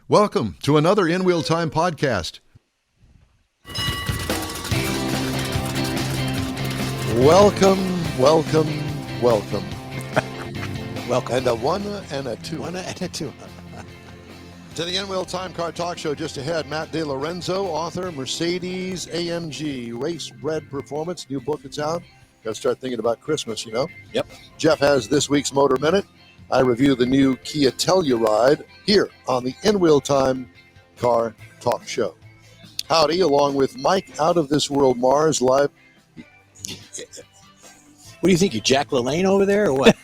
Welcome to another In Wheel Time podcast. Welcome. Welcome. And a one and a two. One and a two. To the In Wheel Time Car Talk Show just ahead. Matt DeLorenzo, author, Mercedes AMG Race Bred Performance. New book that's out. Got to start thinking about Christmas, you know. Yep. Jeff has this week's Motor Minute. I review the new Kia Telluride here on the In Wheel Time Car Talk Show. Howdy, along with Mike Out of This World Mars live. What do you think? You Jack LaLanne over there or what?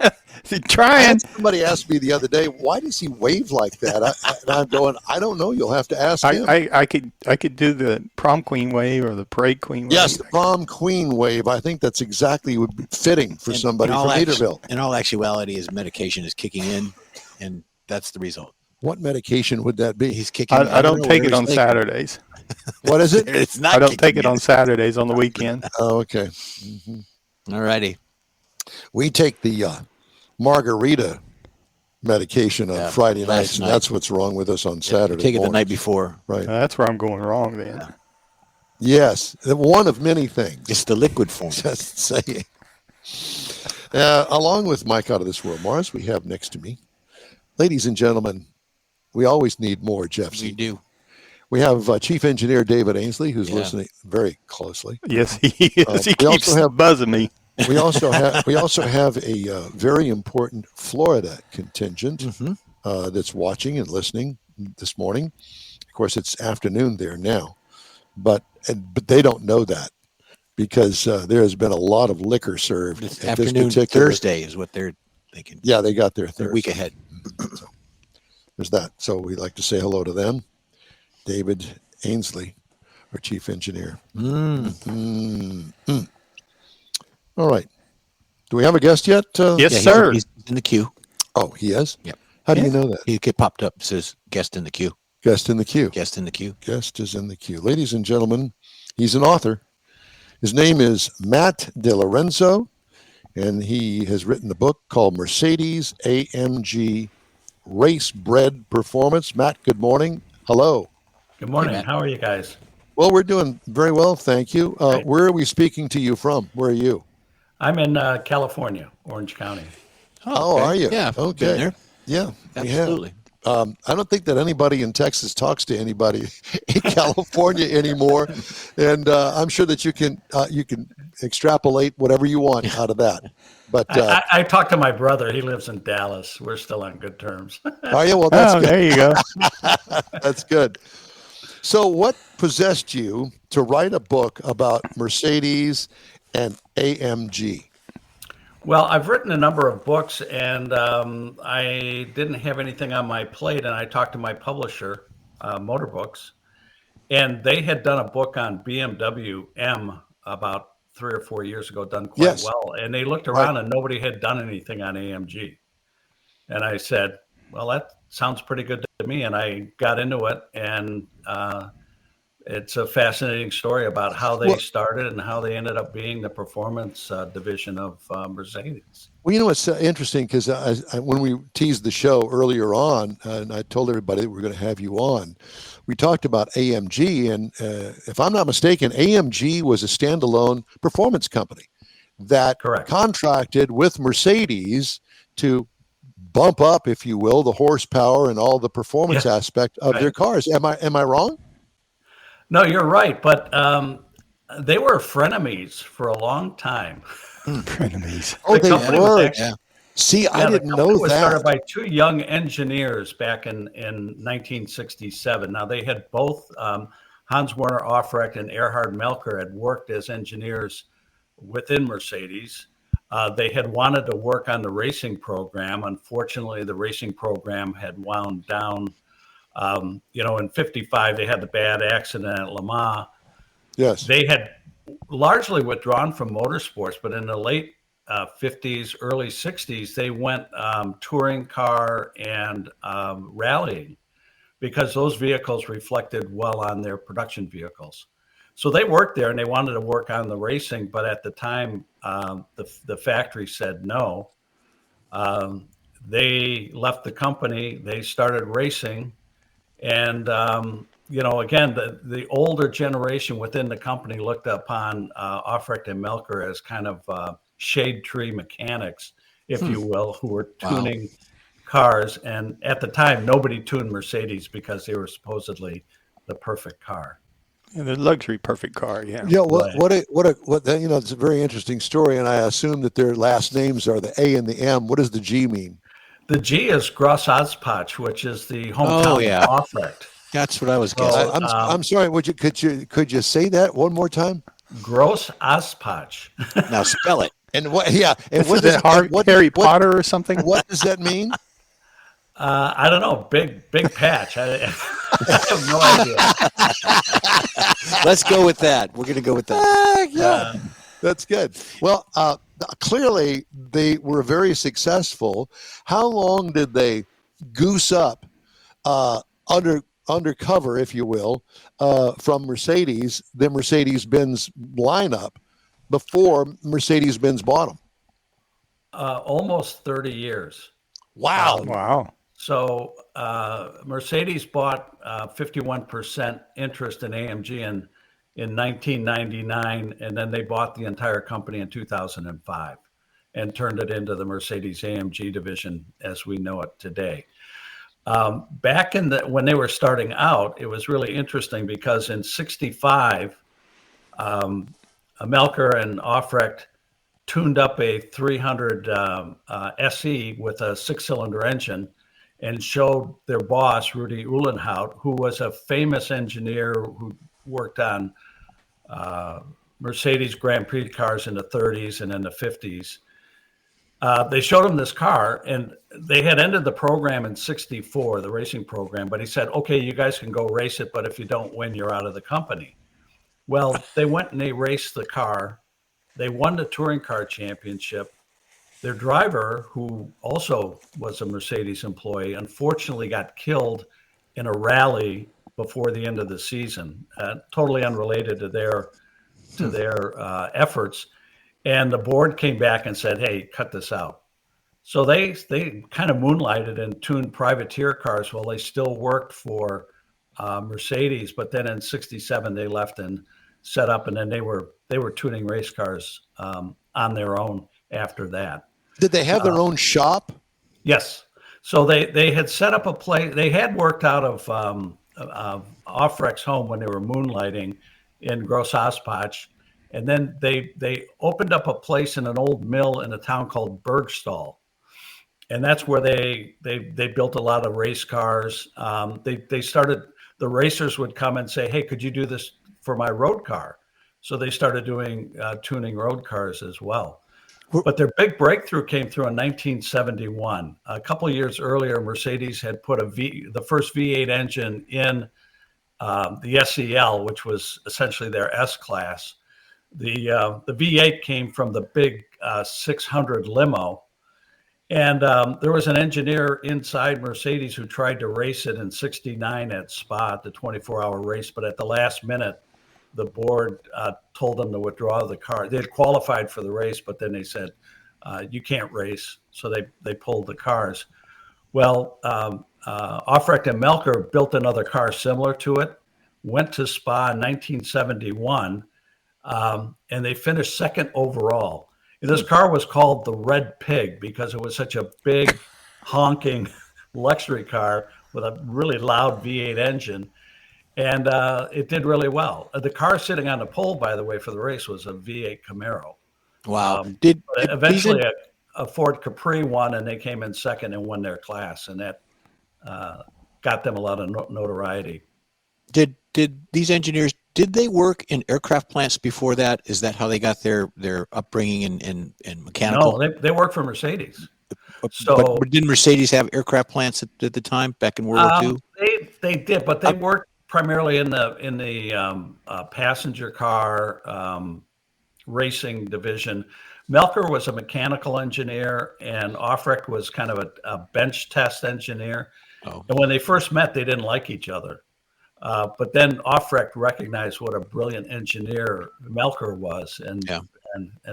Trying. Somebody asked me the other day, why does he wave like that? And I'm going, I don't know. You'll have to ask him. I could do the prom queen wave or the parade queen wave. Yes, the prom queen wave. I think that's exactly would be fitting for somebody from Materville. In all actuality, his medication is kicking in, and that's the result. What medication would that be? He's kicking. I don't take it on Saturdays. What is it? It's not. I don't take it on Saturdays on the weekend. Oh, okay. Mm-hmm. All righty. We take the margarita medication on Friday nights, and that's what's wrong with us on Saturday. Take it the night before. Right. That's where I'm going wrong then. Yeah. Yes, one of many things. It's the liquid form. Just saying. Along with Mike Out of This World Mars, we have next to me, ladies and gentlemen, we always need more, Jeff. We do. We have Chief Engineer David Ainsley, who's listening very closely. Yes, he is. He keeps buzzing me. We also have a very important Florida contingent that's watching and listening this morning. Of course, it's afternoon there now, but they don't know that because there has been a lot of liquor served. This afternoon, Thursday is what they're thinking. Yeah, they got their Thursday. A week ahead. So there's that. So we'd like to say hello to them. David Ainsley, our Chief Engineer. All right. Do we have a guest yet? Yes, sir. He's in the queue. Oh, he is? Yep. How do you know that? He popped up, says guest in the queue. Guest in the queue. Guest in the queue. Guest is in the queue. Ladies and gentlemen, he's an author. His name is Matt DeLorenzo, and he has written a book called Mercedes AMG Race Bred Performance. Matt, good morning. Hello. Good morning. How are you guys? Well, we're doing very well, thank you. Where are we speaking to you from? Where are you? I'm in California, Orange County. Oh, okay. are you? Yeah. Okay. Been there. Yeah. Absolutely. I don't think that anybody in Texas talks to anybody in California anymore, and I'm sure that you can extrapolate whatever you want out of that. But I talked to my brother. He lives in Dallas. We're still on good terms. Are you? Well, that's good. There you go. That's good. So what possessed you to write a book about Mercedes and AMG? Well, I've written a number of books, and I didn't have anything on my plate, and I talked to my publisher, Motor Books, and they had done a book on BMW M about 3 or 4 years ago, done quite well, and they looked around and nobody had done anything on AMG. And I said, well, that sounds pretty good to me, and I got into it, and it's a fascinating story about how they started and how they ended up being the performance division of Mercedes. Well, you know, it's interesting because when we teased the show earlier on, and I told everybody that we're going to have you on, we talked about AMG. And if I'm not mistaken, AMG was a standalone performance company that contracted with Mercedes to bump up, if you will, the horsepower and all the performance aspect of their cars. Am I wrong? No, you're right. But they were frenemies for a long time. Frenemies. Oh, they were. See, I didn't know that. It was started by two young engineers back in 1967. Now, they had both Hans Werner Aufrecht and Erhard Melcher had worked as engineers within Mercedes. They had wanted to work on the racing program. Unfortunately, the racing program had wound down. In 55, they had the bad accident at Le Mans. Yes. They had largely withdrawn from motorsports, but in the late 50s, early 60s, they went touring car and rallying because those vehicles reflected well on their production vehicles. So they worked there and they wanted to work on the racing, but at the time, the factory said no. They left the company, they started racing, And again, the older generation within the company looked upon Aufrecht and Melker as kind of shade tree mechanics, if you will, who were tuning cars. And at the time, nobody tuned Mercedes because they were supposedly the perfect car. Yeah, the luxury perfect car. Yeah. Yeah. Right. It's a very interesting story. And I assume that their last names are the A and the M. What does the G mean? The G is Gross Auspach, which is the hometown of Aufrecht. That's what I was guessing. I'm sorry. Could you say that one more time? Gross Auspach. Now spell it. And what? Yeah. And Is it Harry Potter or something? What does that mean? I don't know. Big patch. I have no idea. Let's go with that. We're going to go with that. Yeah, that's good. Well, clearly they were very successful. How long did they goose up undercover, if you will, from Mercedes, the Mercedes-Benz lineup, before Mercedes-Benz bought them? Almost 30 years. Wow. Wow. So Mercedes bought 51% interest in AMG in 1999, and then they bought the entire company in 2005 and turned it into the Mercedes AMG division as we know it today. Back when they were starting out, it was really interesting because in 65, Melker and Aufrecht tuned up a 300 SE with a 6-cylinder engine and showed their boss, Rudy Uhlenhaut, who was a famous engineer who worked on Mercedes Grand Prix cars in the 30s and in the 50s. They showed him this car, and they had ended the program in 64, the racing program, but he said, okay, you guys can go race it, but if you don't win, you're out of the company. Well, they went and they raced the car. They won the touring car championship. Their driver, who also was a Mercedes employee, unfortunately got killed in a rally before the end of the season, totally unrelated to their efforts. And the board came back and said, hey, cut this out. So they kind of moonlighted and tuned privateer cars while they still worked for Mercedes. But then in 67, they left and set up, and then they were tuning race cars on their own after that. Did they have their own shop? Yes. So they had set up a place. They had worked out of Aufrecht's home when they were moonlighting in Gross Auspach. And then they opened up a place in an old mill in a town called Bergstall. And that's where they built a lot of race cars. They started, the racers would come and say, hey, could you do this for my road car? So they started doing tuning road cars as well. But their big breakthrough came through in 1971. A couple of years earlier, Mercedes had put the first V8 engine in the SEL, which was essentially their S-Class. The V8 came from the big 600 limo. And there was an engineer inside Mercedes who tried to race it in 69 at Spa, the 24-hour race. But at the last minute, the board told them to withdraw the car. They had qualified for the race, but then they said, you can't race. So they pulled the cars. Well, Aufrecht and Melker built another car similar to it, went to Spa in 1971, and they finished second overall. And this car was called the Red Pig because it was such a big, honking luxury car with a really loud V8 engine. And it did really well. The car sitting on the pole, by the way, for the race was a V8 Camaro. Wow. Eventually a Ford Capri won, and they came in second and won their class. And that got them a lot of notoriety. Did these engineers, did they work in aircraft plants before that? Is that how they got their upbringing in mechanical? No, they worked for Mercedes. So, but didn't Mercedes have aircraft plants at the time back in World War II? They did, but they worked primarily in the passenger car racing division. Melker was a mechanical engineer, and Aufrecht was kind of a bench test engineer. Oh. And when they first met, they didn't like each other. But then Aufrecht recognized what a brilliant engineer Melker was, and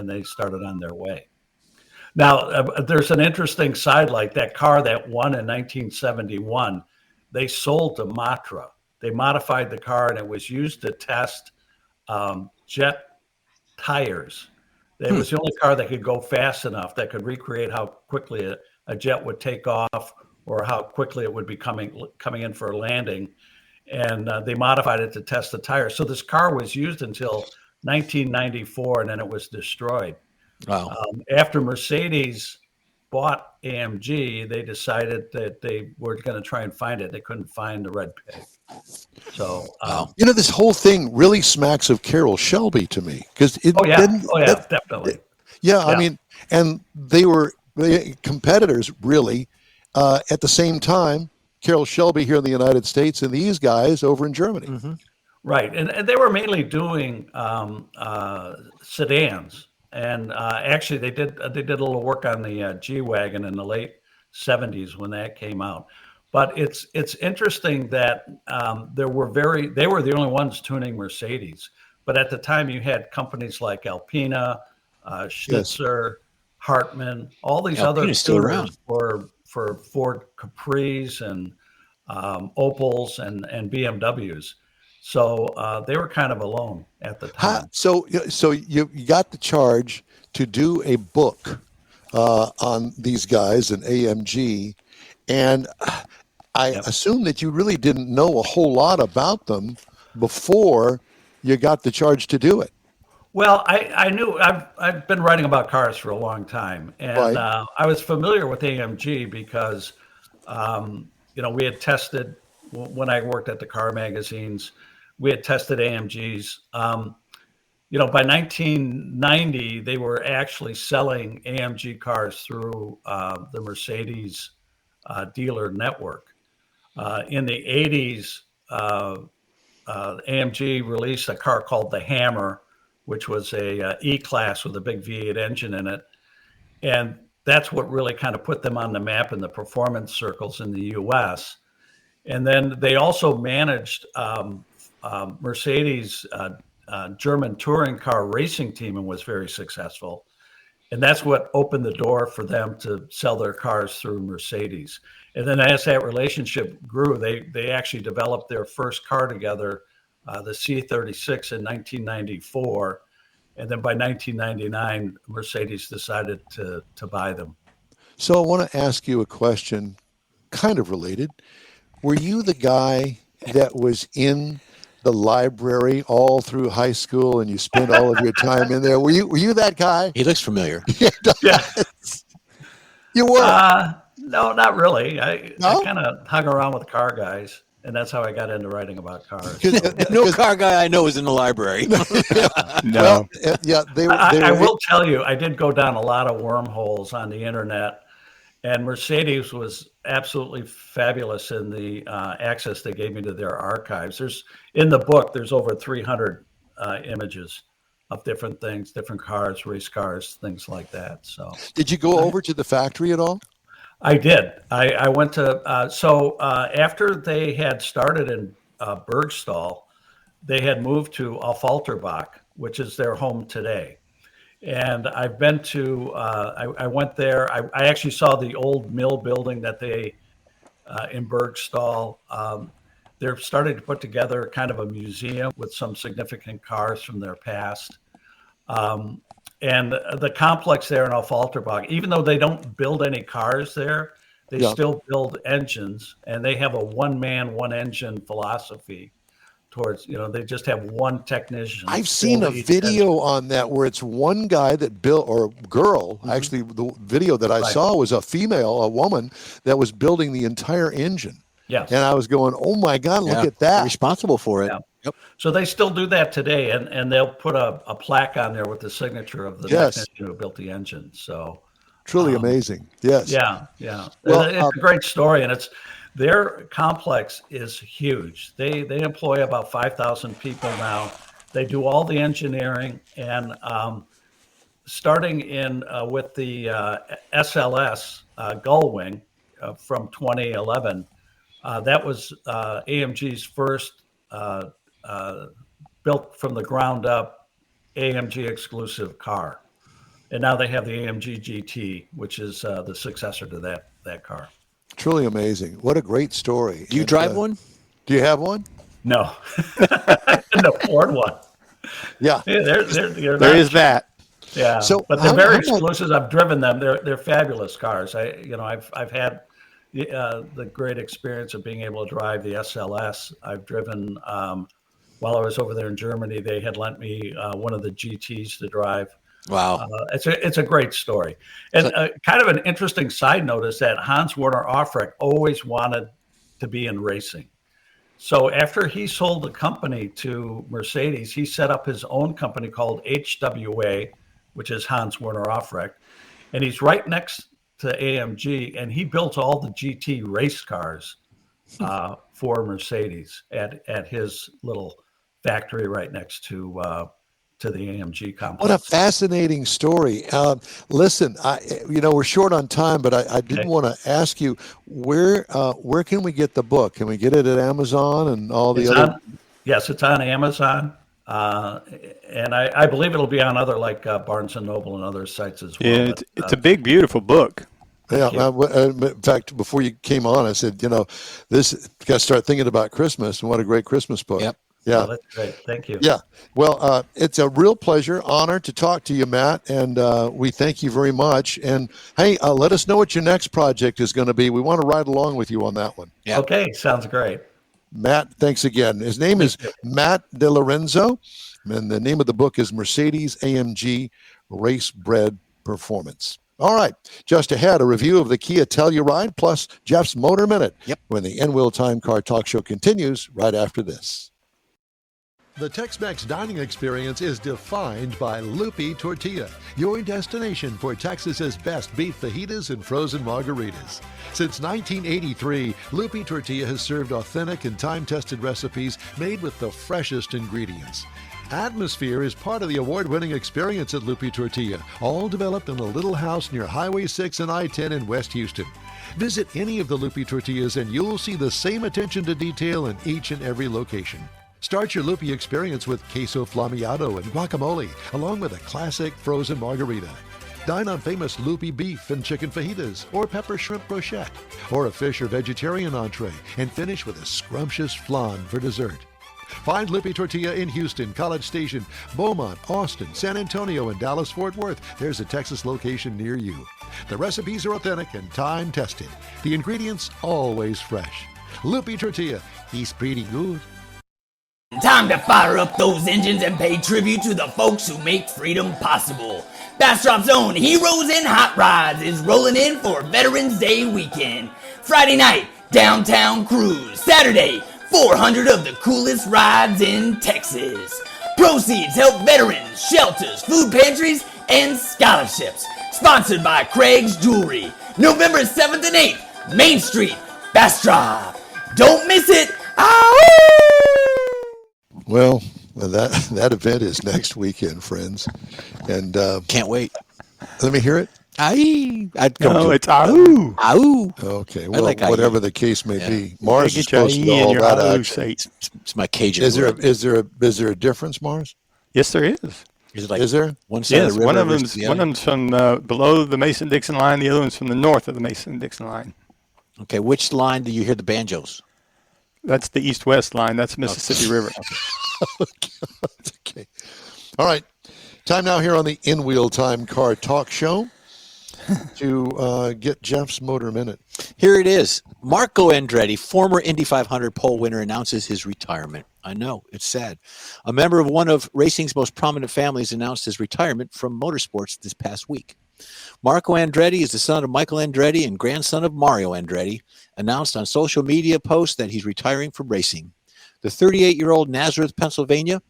they started on their way. Now, there's an interesting sidelight. That car that won in 1971, they sold to Matra. They modified the car, and it was used to test jet tires. It was the only car that could go fast enough that could recreate how quickly a jet would take off or how quickly it would be coming in for a landing. And they modified it to test the tires. So this car was used until 1994, and then it was destroyed. Wow. After Mercedes bought AMG, they decided that they were going to try and find it. They couldn't find the red pig. So, This whole thing really smacks of Carroll Shelby to me, because definitely. Yeah, I mean, and they were competitors really at the same time. Carroll Shelby here in the United States and these guys over in Germany. Mm-hmm. Right, and they were mainly doing sedans, and actually they did a little work on the G-Wagon in the late '70s when that came out. But it's interesting that they were the only ones tuning Mercedes. But at the time, you had companies like Alpina, Schnitzer, Hartmann, all these other still around for Ford Capris and Opels and BMWs. So they were kind of alone at the time. So you got the charge to do a book on these guys in AMG, and I assume that you really didn't know a whole lot about them before you got the charge to do it. Well, I knew I've been writing about cars for a long time, and I was familiar with AMG because we had tested when I worked at the car magazines. We had tested AMGs. By 1990, they were actually selling AMG cars through the Mercedes dealer network. In the 80s, AMG released a car called the Hammer, which was a E-Class with a big V8 engine in it. And that's what really kind of put them on the map in the performance circles in the U.S. And then they also managed Mercedes' German touring car racing team and was very successful. And that's what opened the door for them to sell their cars through Mercedes. And then as that relationship grew, they actually developed their first car together, the C36 in 1994. And then by 1999, Mercedes decided to buy them. So I want to ask you a question kind of related. Were you the guy that was in the library all through high school and you spent all of your time in there? Were you that guy? He looks familiar. Yeah. You were? No, not really. I kind of hung around with car guys, and that's how I got into writing about cars. No car guy I know is in the library. No. Well, I will tell you, I did go down a lot of wormholes on the internet, and Mercedes was absolutely fabulous in the access they gave me to their archives. In the book, there's over 300 images of different things, different cars, race cars, things like that. So, did you go over to the factory at all? I did. I went to after they had started in Bergstall, they had moved to Affalterbach, which is their home today. And I've been to, I went there. I actually saw the old mill building that they, in Bergstall. They're starting to put together kind of a museum with some significant cars from their past. And the complex there in Affalterbach, even though they don't build any cars there, they still build engines, and they have a one-man, one-engine philosophy towards, they just have one technician. I've seen a video on that where it's one guy that built, or girl, actually the video that I saw was a woman that was building the entire engine. Yes. And I was going, oh my God, look at that. Responsible for it. Yeah. Yep. So they still do that today, and they'll put a plaque on there with the signature of the technician who built the engine. So truly amazing. Yes. Yeah. Well, it's a great story, and their complex is huge. They employ about 5,000 people now. They do all the engineering, and starting with the SLS Gullwing from 2011, that was AMG's first built from the ground up AMG exclusive car. And now they have the AMG GT, which is the successor to that car. Truly amazing. What a great story. Do you drive one? Do you have one? No, I couldn't afford one. Yeah. Yeah, they're There not is cheap. that. Yeah, So but they're how very about- exclusive. I've driven them. They're fabulous cars. I've had the great experience of being able to drive the SLS. I've driven while I was over there in Germany. They had lent me one of the GTs to drive. Wow. It's a great story, and kind of an interesting side note is that Hans Werner Aufrecht always wanted to be in racing. So after he sold the company to Mercedes, he set up his own company called HWA, which is Hans Werner Aufrecht, and he's right next to AMG, and he built all the GT race cars for Mercedes at his little factory right next to the AMG complex. What a fascinating story. Listen, we're short on time, but I did want to ask you where can we get the book? Can we get it at Amazon and all the other? Yes, it's on Amazon, and I believe it'll be on other like Barnes and Noble and other sites as well. Yeah, it's a big, beautiful book. Yeah, in fact, before you came on, I said, this got to start thinking about Christmas, and what a great Christmas book. Yep. Yeah, oh, that's great. Thank you. Yeah. Well, it's a real pleasure, honor to talk to you, Matt, and we thank you very much. And hey, let us know what your next project is going to be. We want to ride along with you on that one. Yeah. Okay, sounds great. Matt, thanks again. His name is Matt DeLorenzo, and the name of the book is Mercedes-AMG Race Bred Performance. All right, just ahead, a review of the Kia Telluride plus Jeff's Motor Minute. Yep. When the N-Wheel Time Car Talk Show continues right after this. The Tex-Mex dining experience is defined by Lupi Tortilla, your destination for Texas's best beef fajitas and frozen margaritas. Since 1983, Lupi Tortilla has served authentic and time-tested recipes made with the freshest ingredients. Atmosphere is part of the award-winning experience at Lupi Tortilla, all developed in a little house near Highway 6 and I-10 in West Houston. Visit any of the Lupi Tortillas and you'll see the same attention to detail in each and every location. Start your Lupi experience with queso flammeado and guacamole, along with a classic frozen margarita. Dine on famous Lupi beef and chicken fajitas, or pepper shrimp brochette, or a fish or vegetarian entree, and finish with a scrumptious flan for dessert. Find Lupi Tortilla in Houston, College Station, Beaumont, Austin, San Antonio, and Dallas-Fort Worth. There's a Texas location near you. The recipes are authentic and time-tested. The ingredients always fresh. Lupi Tortilla, he's pretty good. Time to fire up those engines and pay tribute to the folks who make freedom possible. Bastrop's own Heroes in Hot Rods is rolling in for Veterans Day weekend. Friday night, downtown cruise. Saturday, 400 of the coolest rides in Texas. Proceeds help veterans, shelters, food pantries, and scholarships. Sponsored by Craig's Jewelry. November 7th and 8th, Main Street, Bastrop. Don't miss it. Well, that event is next weekend, friends, and Can't wait. let me hear it. I'd come No, to it's ahoo. Ahoo. Okay, well, like whatever IE. the case may Yeah. be, Mars is Get your supposed to E know and all your that ahoo action. say. It's my Cajun. Is word. there a difference, Mars? Yes, there is. Is it like Is there? one side Yes, of the river one of versus them's the one of other? them's from below the Mason-Dixon line. The other one's from the north of the Mason-Dixon line. Okay, which line do you hear the banjos? That's the east-west line. That's Mississippi River. Okay. All right. Time now here on the In-Wheel Time Car Talk Show to get Jeff's Motor Minute. Here it is. Marco Andretti, former Indy 500 pole winner, announces his retirement. I know, it's sad. A member of one of racing's most prominent families announced his retirement from motorsports this past week. Marco Andretti is the son of Michael Andretti and grandson of Mario Andretti, announced on social media posts that he's retiring from racing. The 38-year-old Nazareth, Pennsylvania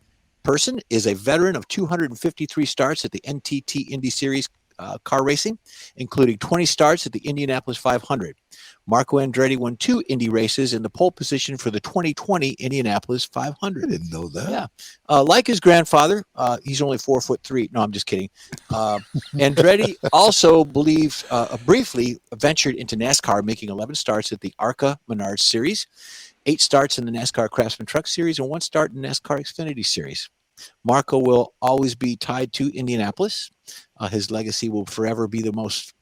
person is a veteran of 253 starts at the NTT Indy Series car racing, including 20 starts at the Indianapolis 500. Marco Andretti won 2 Indy races in the pole position for the 2020 Indianapolis 500. I didn't know that. Yeah. Like his grandfather, he's only 4'3". No, I'm just kidding. Andretti also briefly ventured into NASCAR, making 11 starts at the ARCA Menards Series, 8 starts in the NASCAR Craftsman Truck Series, and 1 start in NASCAR Xfinity Series. Marco will always be tied to Indianapolis. His legacy will forever be the most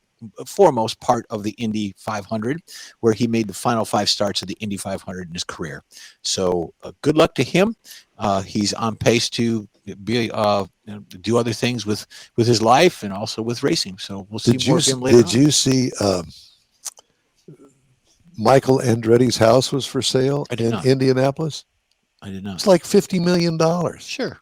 foremost part of the Indy 500, where he made the final 5 starts of the Indy 500 in his career. So good luck to him. He's on pace to be do other things with his life and also with racing. So we'll see more of him later. Did you see Michael Andretti's house was for sale in Indianapolis? I did not. It's like $50 million. Sure.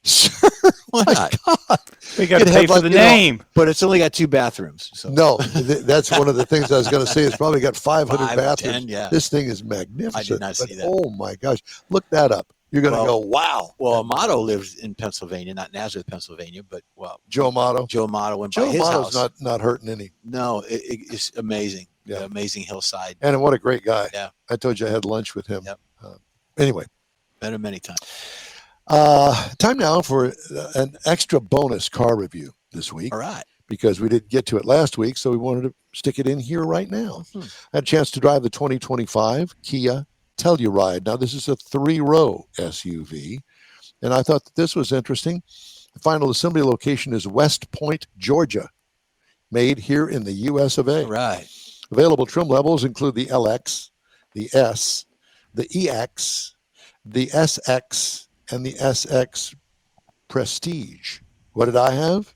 Sure. Why not? God. We got to You'd pay have, for like, the you know, name. But it's only got 2 bathrooms. So. No, that's one of the things I was going to say. It's probably got 500 5 or bathrooms. 10, yeah. This thing is magnificent. I did not see that. Oh my gosh. Look that up. You're going to go, wow. Well, Amato lives in Pennsylvania, not Nazareth, Pennsylvania, but Joe Amato. Joe Amato went Joe by his Amato's house. not hurting any. No, it's amazing. Yeah. The amazing hillside. And what a great guy. Yeah. I told you I had lunch with him. Yep. Anyway. Better many times. Time now for an extra bonus car review this week. All right. Because we didn't get to it last week, so we wanted to stick it in here right now. I had a chance to drive the 2025 Kia Telluride. Now, this is a 3-row SUV, and I thought that this was interesting. The final assembly location is West Point, Georgia, made here in the U.S. of A. All right. Available trim levels include the LX, the S, the EX, the SX, and the SX Prestige. What did I have?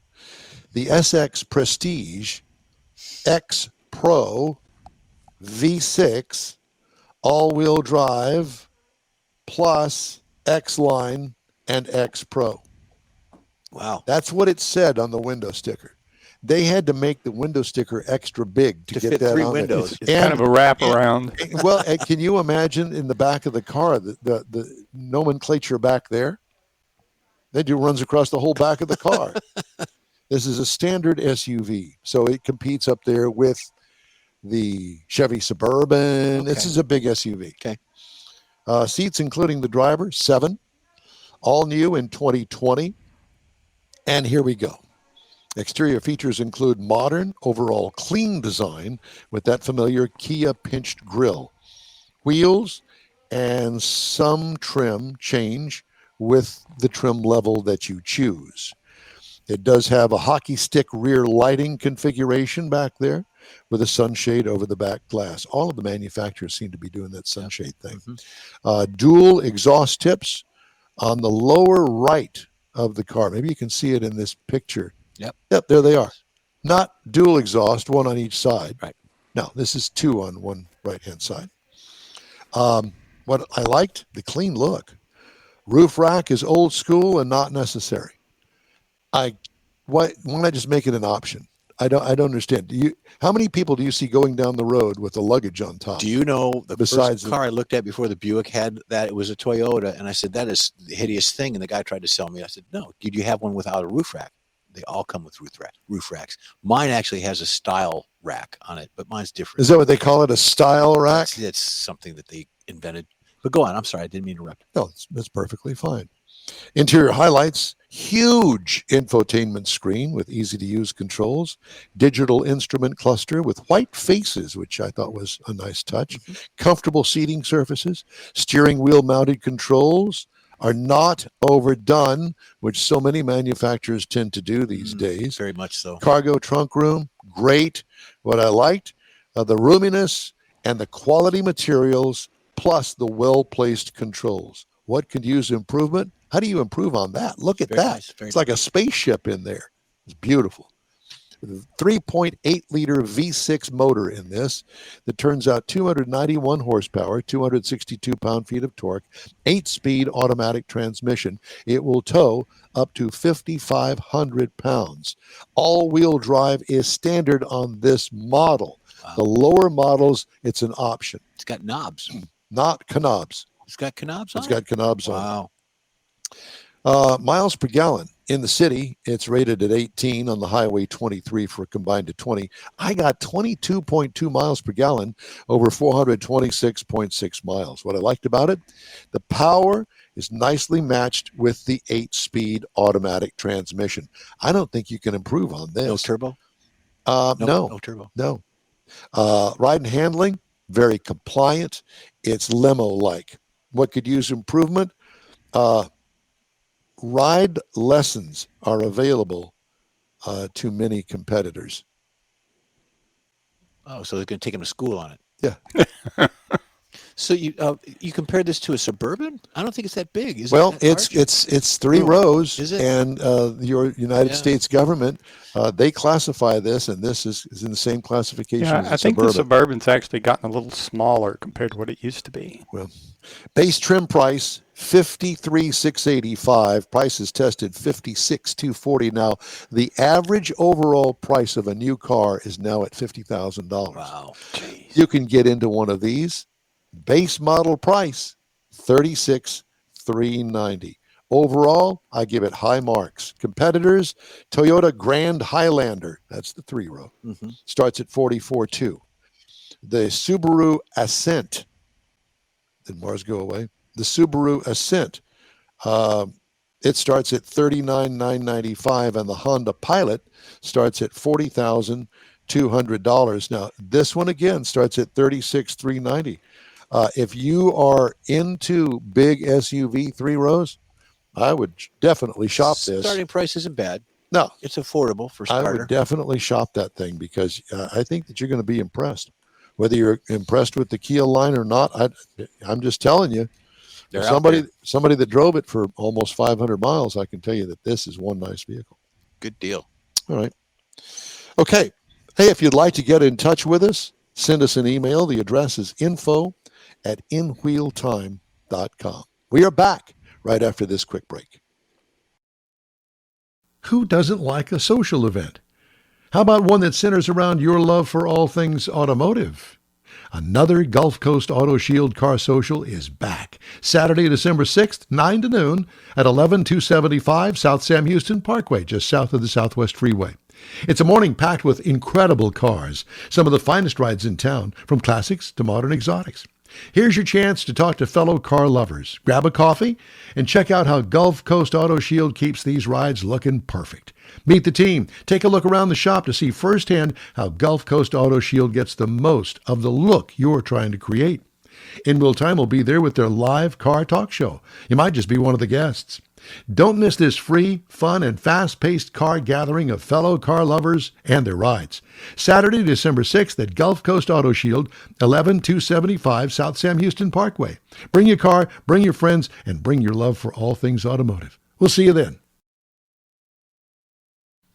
The SX Prestige X Pro V6 all-wheel drive plus X Line and X Pro. Wow. That's what it said on the window sticker. They had to make the window sticker extra big to get fit that 3 on windows. It's kind of a wraparound. Well, can you imagine in the back of the car, the nomenclature back there? They do runs across the whole back of the car. This is a standard SUV, so it competes up there with the Chevy Suburban. Okay. This is a big SUV. Okay. Seats, including the driver, 7. All new in 2020. And here we go. Exterior features include modern, overall clean design with that familiar Kia pinched grille. Wheels and some trim change with the trim level that you choose. It does have a hockey stick rear lighting configuration back there with a sunshade over the back glass. All of the manufacturers seem to be doing that sunshade thing. Dual exhaust tips on the lower right of the car. Maybe you can see it in this picture. Yep, there they are. Not dual exhaust, one on each side. Right. No, this is 2 on one right-hand side. What I liked, the clean look. Roof rack is old school and not necessary. Why not just make it an option? I don't understand. How many people do you see going down the road with the luggage on top? Do you know the Besides first car I looked at before the Buick had that? It was a Toyota, and I said, that is the hideous thing. And the guy tried to sell me. I said, no, did you have one without a roof rack? They all come with roof racks. Mine actually has a style rack on it, but mine's different. Is that what they call it, a style rack? It's something that they invented. But go on. I'm sorry. I didn't mean to interrupt. No, that's perfectly fine. Interior highlights, huge infotainment screen with easy-to-use controls, digital instrument cluster with white faces, which I thought was a nice touch, comfortable seating surfaces, steering wheel mounted controls are not overdone, which so many manufacturers tend to do these days. Very much so. Cargo trunk room, great. What I liked, the roominess and the quality materials, plus the well-placed controls. What could use improvement? How do you improve on that? Look at Very that. nice, very It's like a spaceship in there. It's beautiful. 3.8 liter V6 motor in this that turns out 291 horsepower, 262 pound-feet of torque, 8-speed automatic transmission. It will tow up to 5,500 pounds. All-wheel drive is standard on this model. Wow. The lower models, it's an option. It's got knobs. Not knobs. It's got knobs on It's got knobs on it. Wow. Miles per gallon in the city, it's rated at 18, on the highway 23 for a combined to 20. I got 22.2 miles per gallon over 426.6 miles. What I liked about it, the power is nicely matched with the 8-speed automatic transmission. I don't think you can improve on this. No turbo? No. No turbo. No. Ride and handling, very compliant. It's limo-like. What could use improvement? Ride lessons are available to many competitors. Oh, so they're going to take him to school on it. Yeah. So you compared this to a Suburban? I don't think it's that big. Is Well, it that large? it's three rows, Is it? and your United Yeah. States government they classify this, and this is in the same classification Yeah, as a I think the Suburban. Suburban's actually gotten a little smaller compared to what it used to be. Well, base trim price $53,685. Prices tested $56,240. Now, the average overall price of a new car is now at $50,000. Wow. Jeez. You can get into one of these. Base model price $36,390. Overall, I give it high marks. Competitors, Toyota Grand Highlander, that's the 3-row, Mm-hmm. starts at $44,200. The Subaru Ascent, did Mars go away? The Subaru Ascent, it starts at $39,995, and the Honda Pilot starts at $40,200. Now, this one again starts at $36,390. If you are into big SUV 3-rows, I would definitely shop this. Starting price isn't bad. No, It's affordable for I starter. would definitely shop that thing because I think that you're going to be impressed. Whether you're impressed with the Kia line or not, I'm just telling you. They're out Somebody that drove it for almost 500 miles, I can tell you that this is one nice vehicle. Good deal. All right. Okay. Hey, if you'd like to get in touch with us, send us an email. The address is info@inwheeltime.com. We are back right after this quick break. Who doesn't like a social event? How about one that centers around your love for all things automotive? Another Gulf Coast Auto Shield Car Social is back. Saturday, December 6th, 9 to noon at 11275 South Sam Houston Parkway, just south of the Southwest Freeway. It's a morning packed with incredible cars, some of the finest rides in town, from classics to modern exotics. Here's your chance to talk to fellow car lovers. Grab a coffee and check out how Gulf Coast Auto Shield keeps these rides looking perfect. Meet the team. Take a look around the shop to see firsthand how Gulf Coast Auto Shield gets the most of the look you're trying to create. In Will Time will be there with their live car talk show. You might just be one of the guests. Don't miss this free, fun, and fast-paced car gathering of fellow car lovers and their rides. Saturday, December 6th at Gulf Coast Auto Shield, 11275 South Sam Houston Parkway. Bring your car, bring your friends, and bring your love for all things automotive. We'll see you then.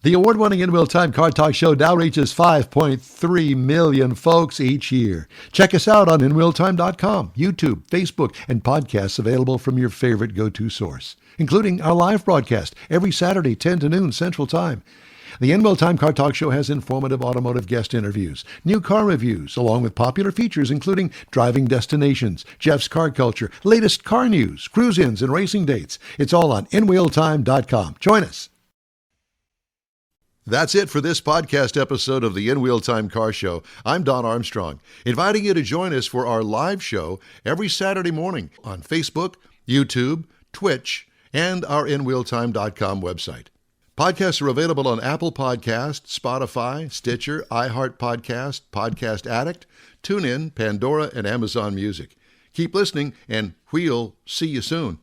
The award-winning In Real Time Car Talk Show now reaches 5.3 million folks each year. Check us out on InRealTime.com, YouTube, Facebook, and podcasts available from your favorite go-to source, including our live broadcast every Saturday, 10 to noon Central Time. The In Real Time Car Talk Show has informative automotive guest interviews, new car reviews, along with popular features including driving destinations, Jeff's car culture, latest car news, cruise-ins, and racing dates. It's all on InRealTime.com. Join us. That's it for this podcast episode of the In Wheel Time Car Show. I'm Don Armstrong, inviting you to join us for our live show every Saturday morning on Facebook, YouTube, Twitch, and our InWheelTime.com website. Podcasts are available on Apple Podcast, Spotify, Stitcher, iHeart Podcast, Podcast Addict, TuneIn, Pandora, and Amazon Music. Keep listening, and we'll see you soon.